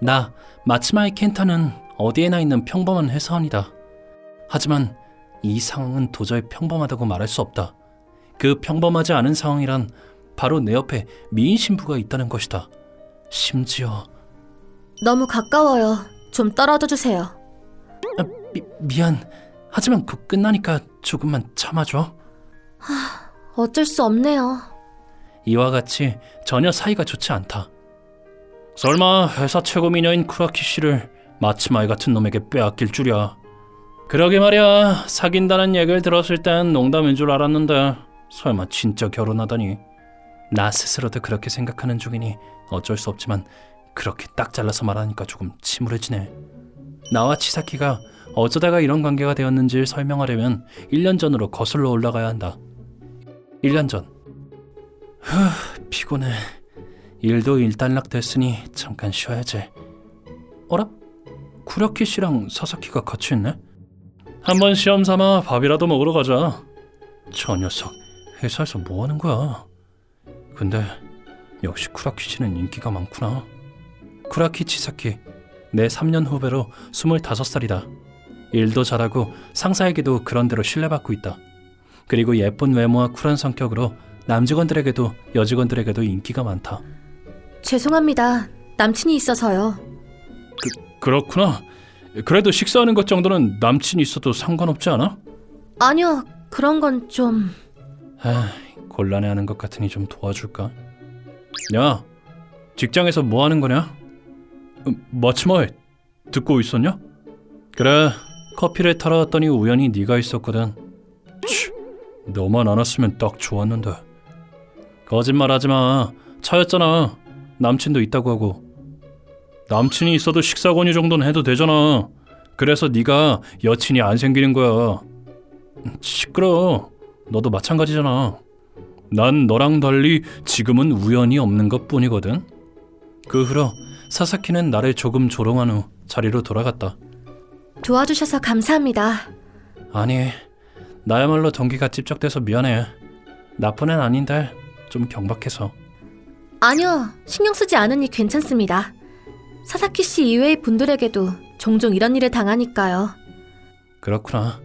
나 마츠마의 켄타는 어디에나 있는 평범한 회사원이다. 하지만 이 상황은 도저히 평범하다고 말할 수 없다. 그 평범하지 않은 상황이란 바로 내 옆에 미인 신부가 있다는 것이다. 심지어 너무 가까워요. 좀 떨어져 주세요. 미안. 하지만 곧 끝나니까 조금만 참아줘. 어쩔 수 없네요. 이와 같이 전혀 사이가 좋지 않다. 설마 회사 최고 미녀인 쿠라키 씨를 마츠마이 같은 놈에게 빼앗길 줄이야. 그러게 말이야. 사귄다는 얘기를 들었을 땐 농담인 줄 알았는데 설마 진짜 결혼하다니. 나 스스로도 그렇게 생각하는 중이니 어쩔 수 없지만 그렇게 딱 잘라서 말하니까 조금 침울해지네. 나와 치사키가 어쩌다가 이런 관계가 되었는지를 설명하려면 1년 전으로 거슬러 올라가야 한다. 1년 전. 피곤해. 일도 일단락 됐으니 잠깐 쉬어야지. 어라? 쿠라키 씨랑 사사키가 같이 있네? 한번 시험 삼아 밥이라도 먹으러 가자. 저 녀석 회사에서 뭐 하는 거야? 근데 역시 쿠라키 씨는 인기가 많구나. 쿠라키 치사키, 내 3년 후배로 25살이다. 일도 잘하고 상사에게도 그런대로 신뢰받고 있다. 그리고 예쁜 외모와 쿨한 성격으로 남직원들에게도 여직원들에게도 인기가 많다. 죄송합니다. 남친이 있어서요. 그렇구나. 그래도 식사하는 것 정도는 남친이 있어도 상관없지 않아? 아니요. 그런 건 좀... 곤란해하는 것 같으니 좀 도와줄까? 야, 직장에서 뭐 하는 거냐? 마츠마이, 듣고 있었냐? 그래, 커피를 타러 왔더니 우연히 네가 있었거든. 너만 안 왔으면 딱 좋았는데. 거짓말하지 마. 차였잖아. 남친도 있다고 하고. 남친이 있어도 식사 권유 정도는 해도 되잖아. 그래서 네가 여친이 안 생기는 거야. 시끄러워. 너도 마찬가지잖아. 난 너랑 달리 지금은 우연이 없는 것뿐이거든. 그 후로 사사키는 나를 조금 조롱한 후 자리로 돌아갔다. 도와주셔서 감사합니다. 아니, 나야말로 동기가 찝적돼서 미안해. 나쁜 애는 아닌데 좀 경박해서. 아니요. 신경 쓰지 않으니 괜찮습니다. 사사키 씨 이외의 분들에게도 종종 이런 일을 당하니까요. 그렇구나.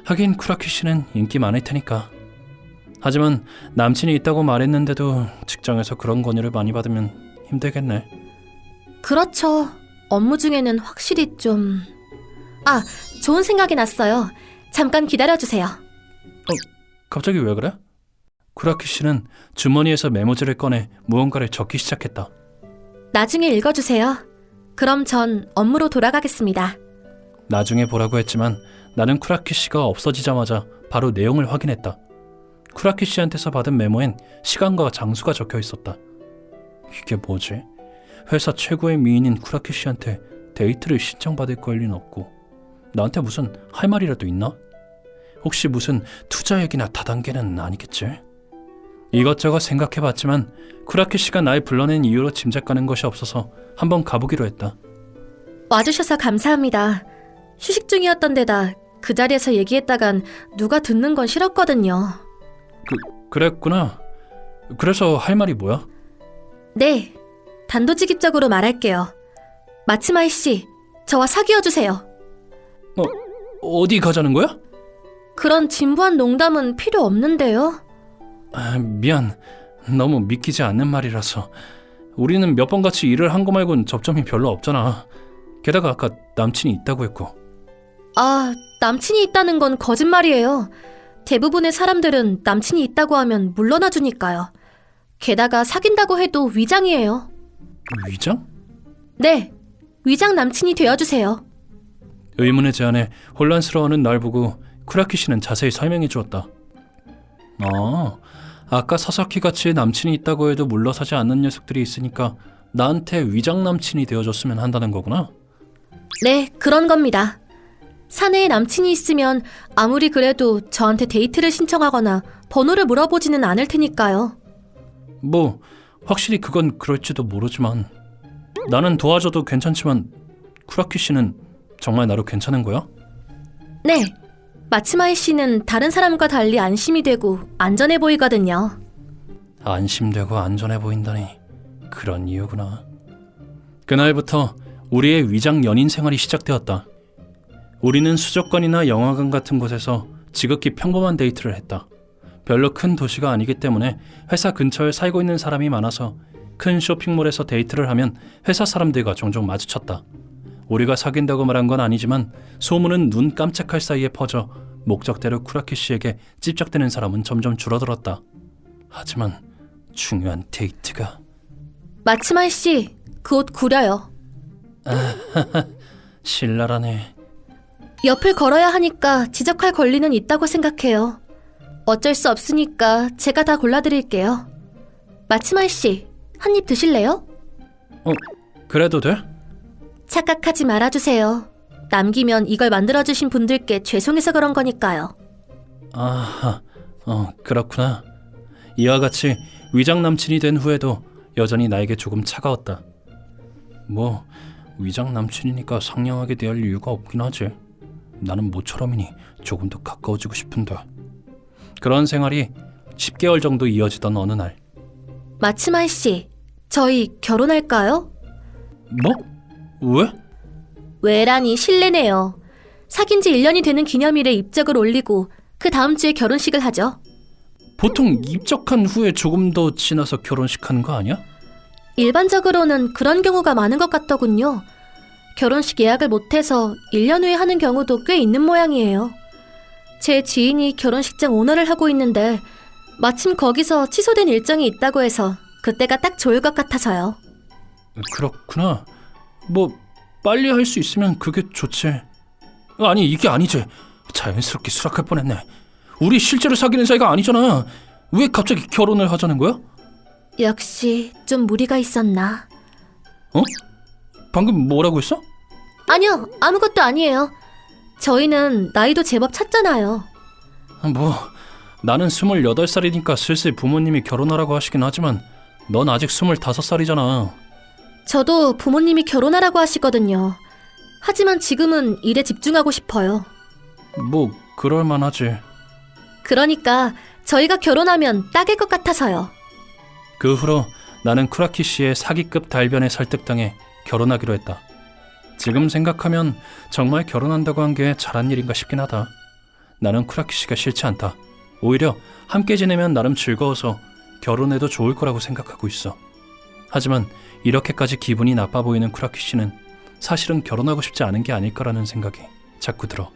하긴 쿠라키 씨는 인기 많을 테니까. 하지만 남친이 있다고 말했는데도 직장에서 그런 권유를 많이 받으면 힘들겠네. 그렇죠. 업무 중에는 확실히 좀... 좋은 생각이 났어요. 잠깐 기다려주세요. 갑자기 왜 그래? 쿠라키 씨는 주머니에서 메모지를 꺼내 무언가를 적기 시작했다. 나중에 읽어주세요. 그럼 전 업무로 돌아가겠습니다. 나중에 보라고 했지만 나는 쿠라키 씨가 없어지자마자 바로 내용을 확인했다. 쿠라키 씨한테서 받은 메모엔 시간과 장소가 적혀 있었다. 이게 뭐지? 회사 최고의 미인인 쿠라키 씨한테 데이트를 신청받을 권리는 없고 나한테 무슨 할 말이라도 있나? 혹시 무슨 투자 얘기나 다단계는 아니겠지? 이것저것 생각해봤지만 쿠라키 씨가 날 불러낸 이유로 짐작 가는 것이 없어서 한번 가보기로 했다. 와주셔서 감사합니다. 휴식 중이었던 데다 그 자리에서 얘기했다간 누가 듣는 건 싫었거든요. 그랬구나. 그래서 할 말이 뭐야? 네, 단도직입적으로 말할게요. 마츠마이 씨, 저와 사귀어주세요. 어디 가자는 거야? 그런 진부한 농담은 필요 없는데요. 미안. 너무 믿기지 않는 말이라서. 우리는 몇 번 같이 일을 한 거 말곤 접점이 별로 없잖아. 게다가 아까 남친이 있다고 했고. 남친이 있다는 건 거짓말이에요. 대부분의 사람들은 남친이 있다고 하면 물러나 주니까요. 게다가 사귄다고 해도 위장이에요. 위장? 네, 위장 남친이 되어주세요. 의문의 제안에 혼란스러워하는 날 보고 쿠라키 씨는 자세히 설명해 주었다. 아까 사사키같이 남친이 있다고 해도 물러서지 않는 녀석들이 있으니까 나한테 위장 남친이 되어줬으면 한다는 거구나. 네, 그런 겁니다. 사내에 남친이 있으면 아무리 그래도 저한테 데이트를 신청하거나 번호를 물어보지는 않을 테니까요. 뭐 확실히 그건 그럴지도 모르지만 나는 도와줘도 괜찮지만 쿠라키 씨는 정말 나로 괜찮은 거야? 네, 마츠마이 씨는 다른 사람과 달리 안심이 되고 안전해 보이거든요. 안심되고 안전해 보인다니 그런 이유구나. 그날부터 우리의 위장 연인 생활이 시작되었다. 우리는 수족관이나 영화관 같은 곳에서 지극히 평범한 데이트를 했다. 별로 큰 도시가 아니기 때문에 회사 근처에 살고 있는 사람이 많아서 큰 쇼핑몰에서 데이트를 하면 회사 사람들과 종종 마주쳤다. 우리가 사귄다고 말한 건 아니지만 소문은 눈 깜짝할 사이에 퍼져 목적대로 쿠라키 씨에게 찝적대는 사람은 점점 줄어들었다. 하지만 중요한 데이트가... 마츠마이 씨, 그 옷 구려요. 신랄하네. 옆을 걸어야 하니까 지적할 권리는 있다고 생각해요. 어쩔 수 없으니까 제가 다 골라드릴게요. 마츠마이 씨, 한 입 드실래요? 그래도 돼? 착각하지 말아주세요. 남기면 이걸 만들어주신 분들께 죄송해서 그런 거니까요. 아하, 그렇구나. 이와 같이 위장 남친이 된 후에도 여전히 나에게 조금 차가웠다. 뭐 위장 남친이니까 상냥하게 대할 이유가 없긴 하지. 나는 모처럼이니 조금 더 가까워지고 싶은데. 그런 생활이 10개월 정도 이어지던 어느 날. 마츠마이 씨, 저희 결혼할까요? 뭐? 왜? 왜라니 실례네요. 사귄 지 1년이 되는 기념일에 입적을 올리고 그 다음 주에 결혼식을 하죠. 보통 입적한 후에 조금 더 지나서 결혼식 하는 거 아니야? 일반적으로는 그런 경우가 많은 것 같더군요. 결혼식 예약을 못해서 1년 후에 하는 경우도 꽤 있는 모양이에요. 제 지인이 결혼식장 오너를 하고 있는데 마침 거기서 취소된 일정이 있다고 해서 그때가 딱 좋을 것 같아서요. 그렇구나. 뭐 빨리 할 수 있으면 그게 좋지. 아니 이게 아니지. 자연스럽게 수락할 뻔했네. 우리 실제로 사귀는 사이가 아니잖아. 왜 갑자기 결혼을 하자는 거야? 역시 좀 무리가 있었나? 방금 뭐라고 했어? 아니요, 아무것도 아니에요. 저희는 나이도 제법 찼잖아요. 뭐 나는 28살이니까 슬슬 부모님이 결혼하라고 하시긴 하지만 넌 아직 25살이잖아. 저도 부모님이 결혼하라고 하시거든요. 하지만 지금은 일에 집중하고 싶어요. 뭐 그럴 만하지. 그러니까 저희가 결혼하면 딱일 것 같아서요. 그 후로 나는 쿠라키 씨의 사기급 달변에 설득당해 결혼하기로 했다. 지금 생각하면 정말 결혼한다고 한 게 잘한 일인가 싶긴 하다. 나는 쿠라키 씨가 싫지 않다. 오히려 함께 지내면 나름 즐거워서 결혼해도 좋을 거라고 생각하고 있어. 하지만 이렇게까지 기분이 나빠 보이는 쿠라키 씨는 사실은 결혼하고 싶지 않은 게 아닐까라는 생각이 자꾸 들어.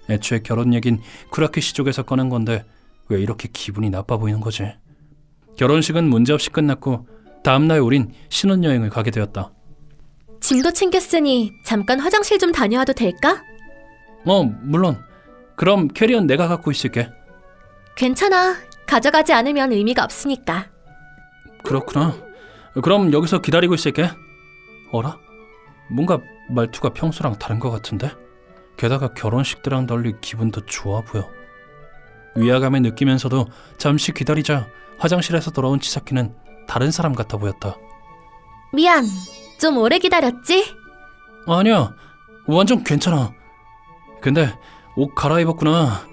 애초에 결혼 얘긴 쿠라키 씨 쪽에서 꺼낸 건데 왜 이렇게 기분이 나빠 보이는 거지? 결혼식은 문제없이 끝났고 다음날 우린 신혼여행을 가게 되었다. 짐도 챙겼으니 잠깐 화장실 좀 다녀와도 될까? 물론. 그럼 캐리어는 내가 갖고 있을게. 괜찮아. 가져가지 않으면 의미가 없으니까. 그렇구나. 그럼 여기서 기다리고 있을게. 어라? 뭔가 말투가 평소랑 다른 것 같은데? 게다가 결혼식 때랑 달리 기분도 좋아 보여. 위화감을 느끼면서도 잠시 기다리자 화장실에서 돌아온 치사키는 다른 사람 같아 보였다. 미안. 좀 오래 기다렸지? 아니야. 완전 괜찮아. 근데 옷 갈아입었구나.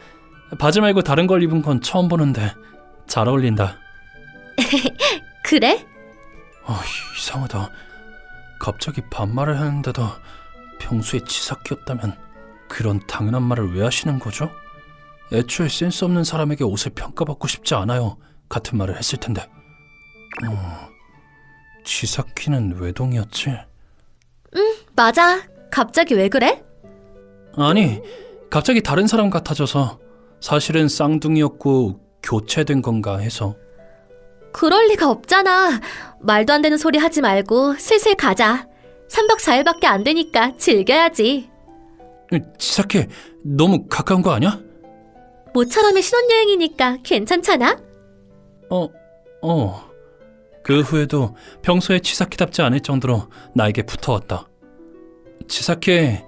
바지 말고 다른 걸 입은 건 처음 보는데 잘 어울린다. 그래? 이상하다. 갑자기 반말을 하는데도 평소에 치사키였다면 그런 당연한 말을 왜 하시는 거죠? 애초에 센스 없는 사람에게 옷을 평가받고 싶지 않아요 같은 말을 했을 텐데. 치사키는 외동이었지? 맞아. 갑자기 왜 그래? 아니, 갑자기 다른 사람 같아져서 사실은 쌍둥이였고 교체된 건가 해서. 그럴 리가 없잖아. 말도 안 되는 소리 하지 말고 슬슬 가자. 3박 4일밖에 안 되니까 즐겨야지. 치사키, 너무 가까운 거 아니야? 모처럼의 신혼여행이니까 괜찮잖아? 그 후에도 평소에 치사키답지 않을 정도로 나에게 붙어왔다. 치사키,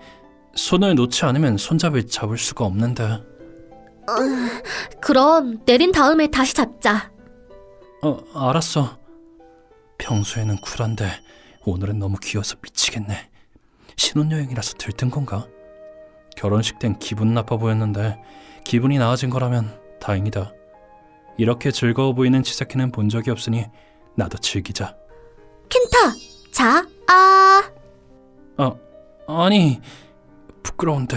손을 놓지 않으면 손잡이를 잡을 수가 없는데. 그럼 내린 다음에 다시 잡자. 알았어. 평소에는 쿨한데 오늘은 너무 귀여워서 미치겠네. 신혼여행이라서 들뜬 건가? 결혼식 땐 기분 나빠 보였는데 기분이 나아진 거라면 다행이다. 이렇게 즐거워 보이는 치사키는 본 적이 없으니 나도 즐기자. 켄타, 자, 아니, 부끄러운데.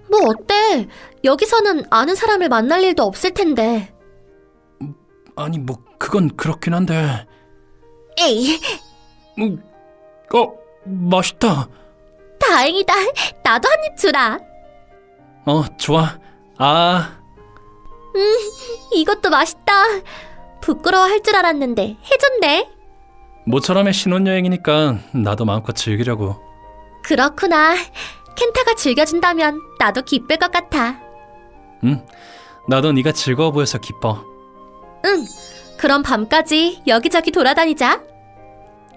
뭐 어때? 여기서는 아는 사람을 만날 일도 없을 텐데. 아니, 뭐 그건 그렇긴 한데. 에이, 맛있다. 다행이다. 나도 한 입 주라. 좋아. 아, 이것도 맛있다. 부끄러워할 줄 알았는데 해줬네. 모처럼의 신혼여행이니까 나도 마음껏 즐기려고. 그렇구나. 켄타가 즐겨준다면 나도 기쁠 것 같아. 나도 네가 즐거워 보여서 기뻐. 응. 그럼 밤까지 여기저기 돌아다니자.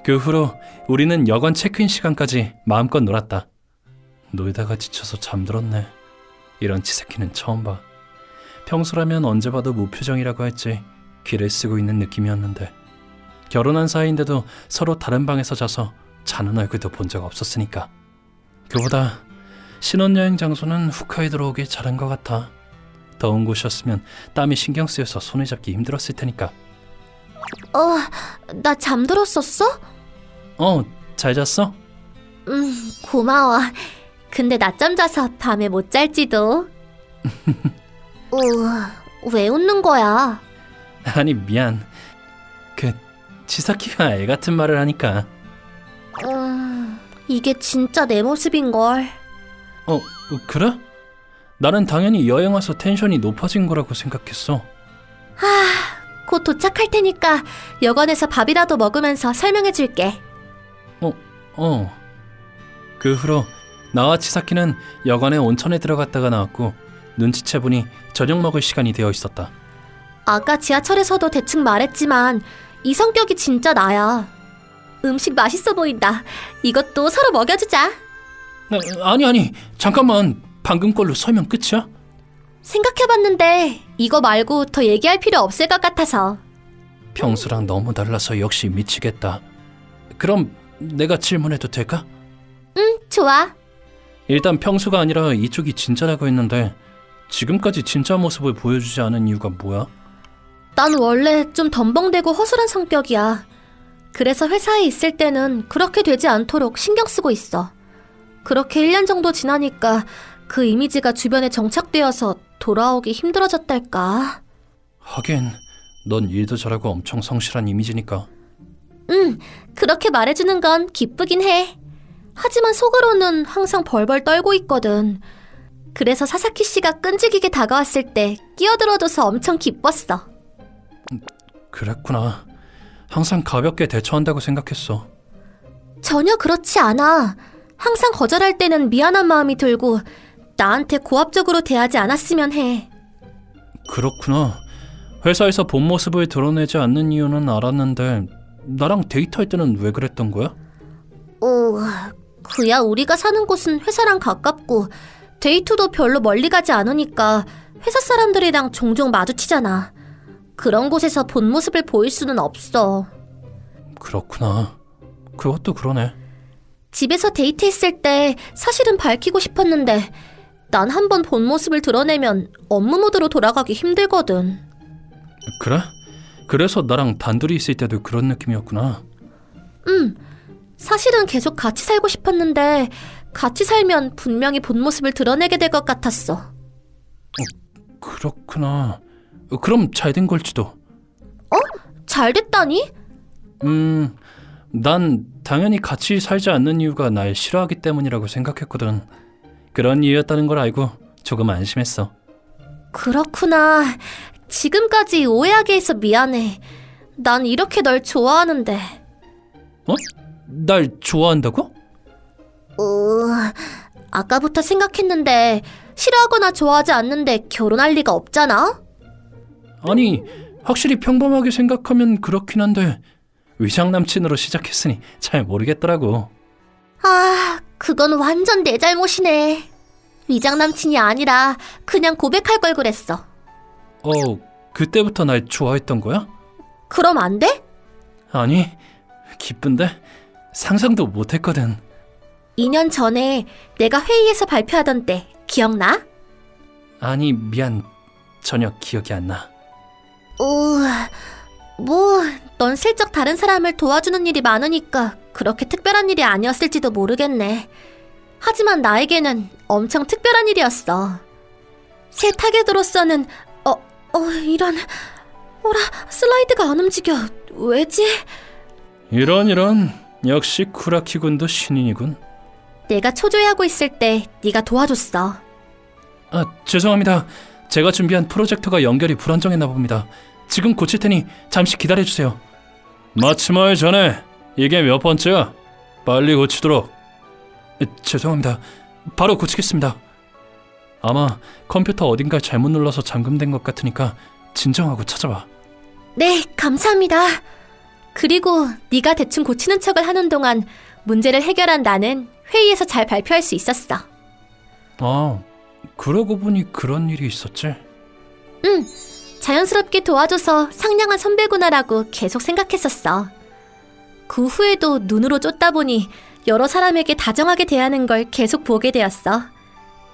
그 후로 우리는 여관 체크인 시간까지 마음껏 놀았다. 놀다가 지쳐서 잠들었네. 이런 치새끼는 처음 봐. 평소라면 언제 봐도 무표정이라고 할지 귀를 쓰고 있는 느낌이었는데, 결혼한 사이인데도 서로 다른 방에서 자서 자는 얼굴도 본 적 없었으니까. 그보다 신혼여행 장소는 홋카이도로 오길 잘한 것 같아. 더운 곳이었으면 땀이 신경 쓰여서 손을 잡기 힘들었을 테니까. 나 잠들었었어? 잘 잤어? 고마워. 근데 낮잠 자서 밤에 못 잘지도. 왜 웃는 거야? 아니, 미안. 치사키가 애 같은 말을 하니까. 이게 진짜 내 모습인걸. 그래? 나는 당연히 여행 와서 텐션이 높아진 거라고 생각했어. 곧 도착할 테니까 여관에서 밥이라도 먹으면서 설명해 줄게. 그 후로 나와 치사키는 여관에 온천에 들어갔다가 나왔고, 눈치채보니 저녁 먹을 시간이 되어 있었다. 아까 지하철에서도 대충 말했지만 이 성격이 진짜 나야. 음식 맛있어 보인다. 이것도 서로 먹여주자. 아니, 잠깐만. 방금 걸로 설명 끝이야? 생각해봤는데 이거 말고 더 얘기할 필요 없을 것 같아서. 평소랑 너무 달라서 역시 미치겠다. 그럼 내가 질문해도 될까? 좋아. 일단 평소가 아니라 이쪽이 진짜라고 했는데, 지금까지 진짜 모습을 보여주지 않은 이유가 뭐야? 난 원래 좀 덤벙대고 허술한 성격이야. 그래서 회사에 있을 때는 그렇게 되지 않도록 신경 쓰고 있어. 그렇게 1년 정도 지나니까 그 이미지가 주변에 정착되어서 돌아오기 힘들어졌달까? 하긴 넌 일도 잘하고 엄청 성실한 이미지니까. 그렇게 말해주는 건 기쁘긴 해. 하지만 속으로는 항상 벌벌 떨고 있거든. 그래서 사사키 씨가 끈질기게 다가왔을 때 끼어들어줘서 엄청 기뻤어. 그랬구나. 항상 가볍게 대처한다고 생각했어. 전혀 그렇지 않아. 항상 거절할 때는 미안한 마음이 들고 나한테 고압적으로 대하지 않았으면 해. 그렇구나. 회사에서 본 모습을 드러내지 않는 이유는 알았는데, 나랑 데이트할 때는 왜 그랬던 거야? 그야 우리가 사는 곳은 회사랑 가깝고 데이트도 별로 멀리 가지 않으니까 회사 사람들이랑 종종 마주치잖아. 그런 곳에서 본 모습을 보일 수는 없어. 그렇구나. 그것도 그러네. 집에서 데이트했을 때 사실은 밝히고 싶었는데 난 한번 본 모습을 드러내면 업무 모드로 돌아가기 힘들거든. 그래? 그래서 나랑 단둘이 있을 때도 그런 느낌이었구나. 사실은 계속 같이 살고 싶었는데 같이 살면 분명히 본 모습을 드러내게 될 것 같았어. 그렇구나. 그럼 잘 된 걸지도. 잘 됐다니? 난 당연히 같이 살지 않는 이유가 날 싫어하기 때문이라고 생각했거든. 그런 이유였다는 걸 알고 조금 안심했어. 그렇구나. 지금까지 오해하게 해서 미안해. 난 이렇게 널 좋아하는데. 날 좋아한다고? 아까부터 생각했는데 싫어하거나 좋아하지 않는데 결혼할 리가 없잖아? 아니, 확실히 평범하게 생각하면 그렇긴 한데 위장 남친으로 시작했으니 잘 모르겠더라고. 그건 완전 내 잘못이네. 위장 남친이 아니라 그냥 고백할 걸 그랬어. 그때부터 날 좋아했던 거야? 그럼 안 돼? 아니, 기쁜데 상상도 못했거든. 2년 전에 내가 회의에서 발표하던 때 기억나? 아니, 미안. 전혀 기억이 안 나. 넌 슬쩍 다른 사람을 도와주는 일이 많으니까 그렇게 특별한 일이 아니었을지도 모르겠네. 하지만 나에게는 엄청 특별한 일이었어. 새 타겟으로서는 이런... 어라, 슬라이드가 안 움직여. 왜지? 이런 역시 쿠라키 군도 신인이군. 내가 초조해하고 있을 때 네가 도와줬어. 아, 죄송합니다. 제가 준비한 프로젝터가 연결이 불안정했나 봅니다. 지금 고칠 테니 잠시 기다려주세요. 마치마의 전에 이게 몇 번째야? 빨리 고치도록. 죄송합니다. 바로 고치겠습니다. 아마 컴퓨터 어딘가에 잘못 눌러서 잠금된 것 같으니까 진정하고 찾아와. 네, 감사합니다. 그리고 네가 대충 고치는 척을 하는 동안 문제를 해결한 나는 회의에서 잘 발표할 수 있었어. 아, 그러고 보니 그런 일이 있었지? 응, 자연스럽게 도와줘서 상냥한 선배구나라고 계속 생각했었어. 그 후에도 눈으로 쫓다 보니 여러 사람에게 다정하게 대하는 걸 계속 보게 되었어.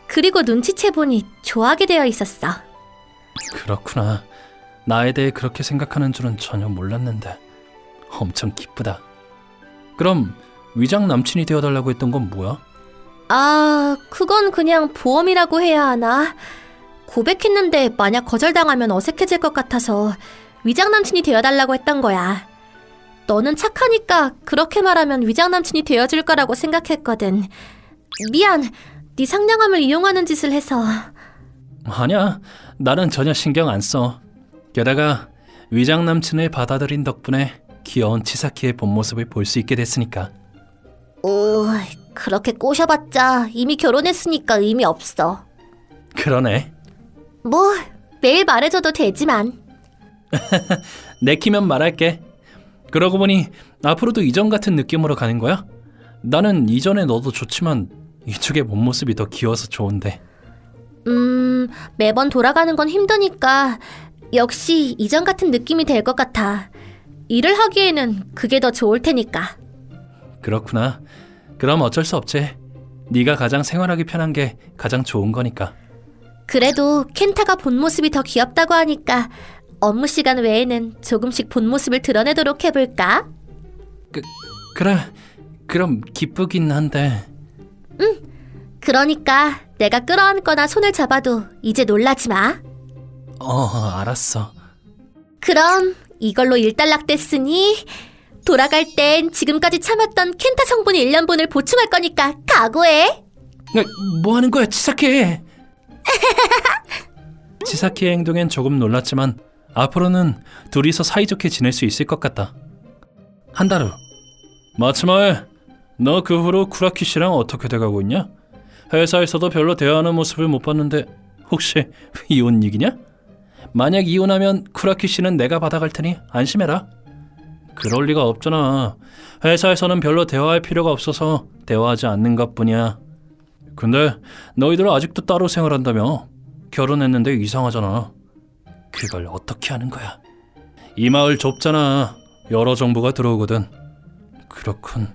그리고 눈치채보니 좋아하게 되어 있었어. 그렇구나. 나에 대해 그렇게 생각하는 줄은 전혀 몰랐는데 엄청 기쁘다. 그럼 위장 남친이 되어달라고 했던 건 뭐야? 아, 그건 그냥 보험이라고 해야 하나? 고백했는데 만약 거절당하면 어색해질 것 같아서 위장 남친이 되어달라고 했던 거야. 너는 착하니까 그렇게 말하면 위장 남친이 되어줄 거라고 생각했거든. 미안, 네 상냥함을 이용하는 짓을 해서. 아니야, 나는 전혀 신경 안 써. 게다가 위장 남친을 받아들인 덕분에 귀여운 치사키의 본 모습을 볼 수 있게 됐으니까. 오, 그렇게 꼬셔봤자 이미 결혼했으니까 의미 없어. 그러네. 뭐, 매일 말해줘도 되지만. 내키면 말할게. 그러고 보니 앞으로도 이전 같은 느낌으로 가는 거야? 나는 이전에 너도 좋지만 이쪽의 본 모습이 더 귀여워서 좋은데. 매번 돌아가는 건 힘드니까 역시 이전 같은 느낌이 될 것 같아. 일을 하기에는 그게 더 좋을 테니까. 그렇구나. 그럼 어쩔 수 없지. 네가 가장 생활하기 편한 게 가장 좋은 거니까. 그래도 켄타가 본 모습이 더 귀엽다고 하니까 업무 시간 외에는 조금씩 본 모습을 드러내도록 해볼까? 그래. 그럼 기쁘긴 한데. 그러니까 내가 끌어안거나 손을 잡아도 이제 놀라지 마. 알았어. 그럼 이걸로 일단락됐으니 돌아갈 땐 지금까지 참았던 켄타 성분 1년분을 보충할 거니까 각오해. 뭐 하는 거야, 치사키? 치사키의 행동엔 조금 놀랐지만 앞으로는 둘이서 사이좋게 지낼 수 있을 것 같다. 한 달 후. 마츠마에, 너 그 후로 쿠라키 씨랑 어떻게 돼가고 있냐? 회사에서도 별로 대화하는 모습을 못 봤는데 혹시 이혼 얘기냐? 만약 이혼하면 쿠라키 씨는 내가 받아갈 테니 안심해라. 그럴 리가 없잖아. 회사에서는 별로 대화할 필요가 없어서 대화하지 않는 것뿐이야. 근데 너희들 아직도 따로 생활한다며? 결혼했는데 이상하잖아. 그걸 어떻게 하는 거야? 이 마을 좁잖아. 여러 정보가 들어오거든. 그렇군.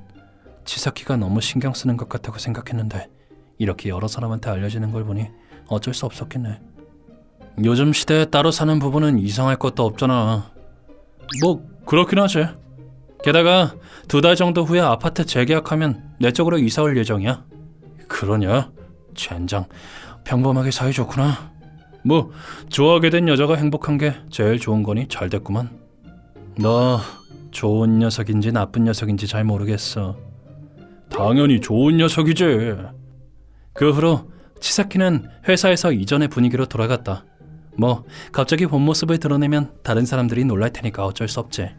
치사키가 너무 신경 쓰는 것 같다고 생각했는데 이렇게 여러 사람한테 알려지는 걸 보니 어쩔 수 없었겠네. 요즘 시대에 따로 사는 부부는 이상할 것도 없잖아. 뭐 그렇긴 하지. 게다가 2달 정도 후에 아파트 재계약하면 내 쪽으로 이사 올 예정이야. 그러냐? 젠장, 평범하게 사이좋구나. 뭐 좋아하게 된 여자가 행복한 게 제일 좋은 거니 잘 됐구만. 너 좋은 녀석인지 나쁜 녀석인지 잘 모르겠어. 당연히 좋은 녀석이지. 그 후로 치사키는 회사에서 이전의 분위기로 돌아갔다. 뭐 갑자기 본 모습을 드러내면 다른 사람들이 놀랄 테니까 어쩔 수 없지.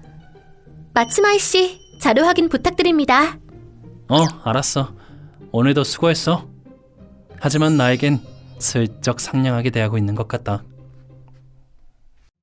마츠마이 씨, 자료 확인 부탁드립니다. 알았어. 오늘도 수고했어. 하지만 나에겐 슬쩍 상냥하게 대하고 있는 것 같다.